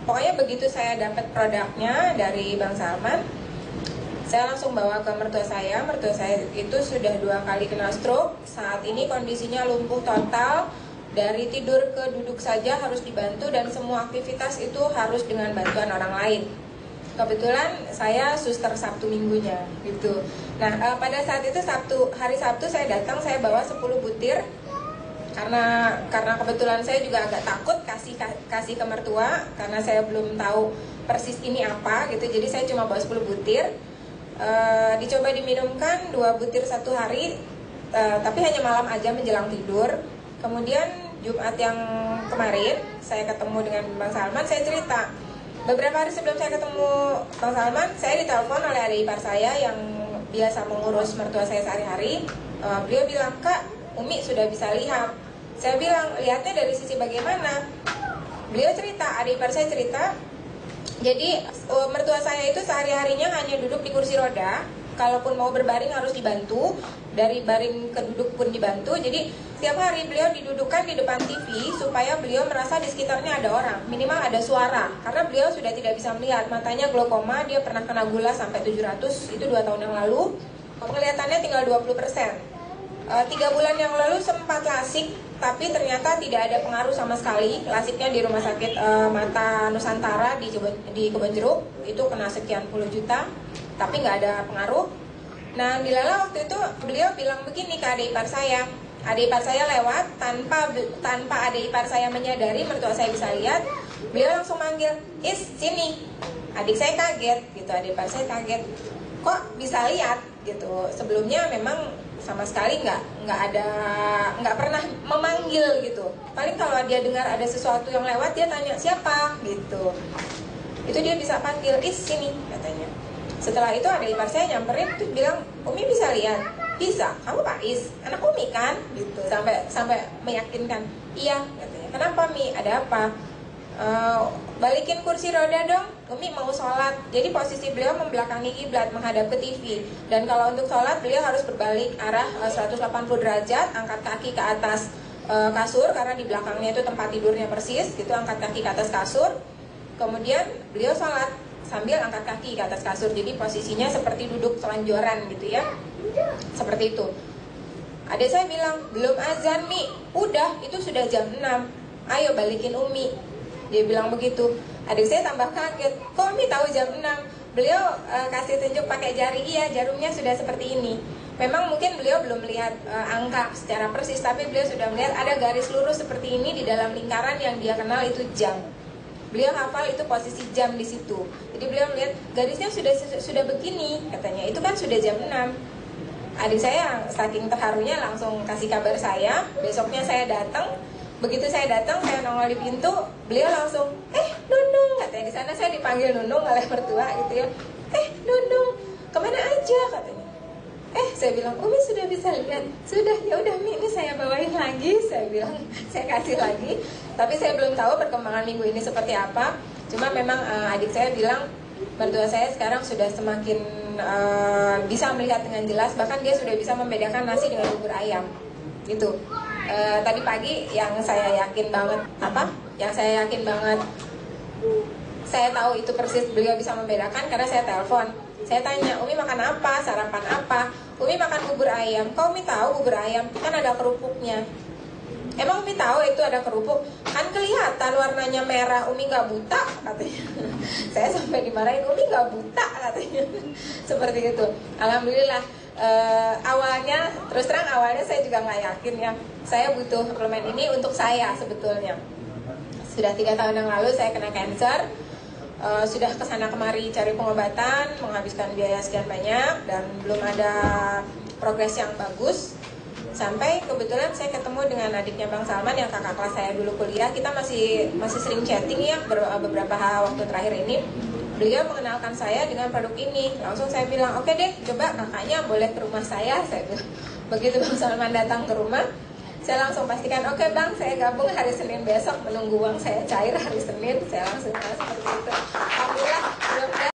Pokoknya begitu saya dapat produknya dari Bang Salman, saya langsung bawa ke mertua saya. Mertua saya itu sudah 2 kali kena stroke. Saat ini kondisinya lumpuh total. Dari tidur ke duduk saja harus dibantu, dan semua aktivitas itu harus dengan bantuan orang lain. Kebetulan saya suster Sabtu Minggunya gitu. Nah, pada saat itu hari Sabtu saya datang, saya bawa 10 butir. Karena kebetulan saya juga agak takut kasih ke mertua, karena saya belum tahu persis ini apa gitu. Jadi saya cuma bawa 10 butir. Dicoba diminumkan 2 butir 1 hari, tapi hanya malam aja menjelang tidur. Kemudian Jumat yang kemarin saya ketemu dengan Bang Salman, saya cerita. Beberapa hari sebelum saya ketemu Bang Salman, saya ditelepon oleh adik ipar saya yang biasa mengurus mertua saya sehari-hari. Beliau bilang, "Kak, Umi sudah bisa lihat." Saya bilang, "Lihatnya dari sisi bagaimana?" Beliau cerita, adik ipar saya cerita. Jadi mertua saya itu sehari-harinya hanya duduk di kursi roda. Kalaupun mau berbaring harus dibantu, dari baring ke duduk pun dibantu. Jadi setiap hari beliau didudukkan di depan TV supaya beliau merasa di sekitarnya ada orang, minimal ada suara. Karena beliau sudah tidak bisa melihat, matanya glaukoma, dia pernah kena gula sampai 700, itu 2 tahun yang lalu. Penglihatannya tinggal 20%. 3 bulan yang lalu sempat lasik, tapi ternyata tidak ada pengaruh sama sekali. Lasiknya di rumah sakit Mata Nusantara di Kebonjeruk, itu kena sekian puluh juta, tapi nggak ada pengaruh. Nah, dilala waktu itu beliau bilang begini ke adik ipar saya. Adik ipar saya lewat, tanpa adik ipar saya menyadari mertua saya bisa lihat, beliau langsung manggil, "Is, sini." Adik saya kaget gitu, adik ipar saya kaget. Kok bisa lihat gitu? Sebelumnya memang sama sekali nggak pernah memanggil gitu. Paling kalau dia dengar ada sesuatu yang lewat, dia tanya siapa gitu. Itu dia bisa panggil, "Is, sini," katanya. Setelah itu ada ipar saya nyamperin tuh bilang, "Umi bisa lihat?" "Bisa." "Kamu Pak Is, anak Umi kan?" Gitu. Sampai meyakinkan. "Iya," katanya. "Kenapa Mi? Ada apa?" "Balikin kursi roda dong, Umi mau sholat." Jadi posisi beliau membelakangi kiblat, menghadap ke TV. Dan kalau untuk sholat beliau harus berbalik arah 180 derajat, angkat kaki ke atas kasur, karena di belakangnya itu tempat tidurnya persis gitu, angkat kaki ke atas kasur. Kemudian beliau sholat sambil angkat kaki ke atas kasur. Jadi posisinya seperti duduk selonjoran gitu ya. Seperti itu. Adik saya bilang, "Belum azan Mi." "Udah, itu sudah jam 6. Ayo balikin Umi." Dia bilang begitu. Adik saya tambah kaget, "Kok Umi tahu jam 6? Beliau kasih tunjuk pakai jari, "Iya, jarumnya sudah seperti ini." Memang mungkin beliau belum melihat angka secara persis, tapi beliau sudah melihat ada garis lurus seperti ini di dalam lingkaran yang dia kenal itu jam. Beliau hafal itu posisi jam di situ. Jadi beliau melihat garisnya sudah begini, katanya. Itu kan sudah jam 6. Adik saya saking terharunya langsung kasih kabar saya. Besoknya saya datang. Begitu saya datang, saya nongol di pintu, beliau langsung, "Nunung," katanya. Di sana saya dipanggil Nunung oleh mertua gitu ya. "Nunung, kemana aja?" katanya. Saya bilang, "Umi sudah bisa lihat." "Sudah, ya udah Mi, ini saya bawain lagi." Saya bilang, saya kasih lagi. Tapi saya belum tahu perkembangan minggu ini seperti apa. Cuma memang adik saya bilang mertua saya sekarang sudah semakin bisa melihat dengan jelas. Bahkan dia sudah bisa membedakan nasi dengan bubur ayam gitu. Tadi pagi yang saya yakin banget saya tahu itu persis beliau bisa membedakan karena saya telepon. Saya tanya, "Umi makan apa? Sarapan apa?" "Umi makan bubur ayam." "Kok Umi tahu bubur ayam? Kan ada kerupuknya." "Emang Umi tahu itu ada kerupuk? Kan kelihatan warnanya merah. Umi nggak buta," katanya. Saya sampai dimarahin, "Umi nggak buta," katanya. Seperti itu. Alhamdulillah. Terus terang awalnya saya juga nggak yakin ya. Saya butuh suplemen ini untuk saya sebetulnya. Sudah 3 tahun yang lalu saya kena cancer. Sudah kesana kemari cari pengobatan, menghabiskan biaya sekian banyak dan belum ada progres yang bagus. Sampai kebetulan saya ketemu dengan adiknya Bang Salman yang kakak kelas saya dulu kuliah. Kita masih sering chatting ya beberapa waktu terakhir ini. Beliau mengenalkan saya dengan produk ini. Langsung saya bilang, "Oke deh, coba kakaknya boleh ke rumah saya." Saya bilang. Begitu Bang Salman datang ke rumah, saya langsung pastikan, "Oke Bang, saya gabung hari Senin besok." Menunggu uang saya cair hari Senin, saya langsung seperti itu. Alhamdulillah, mudah-mudahan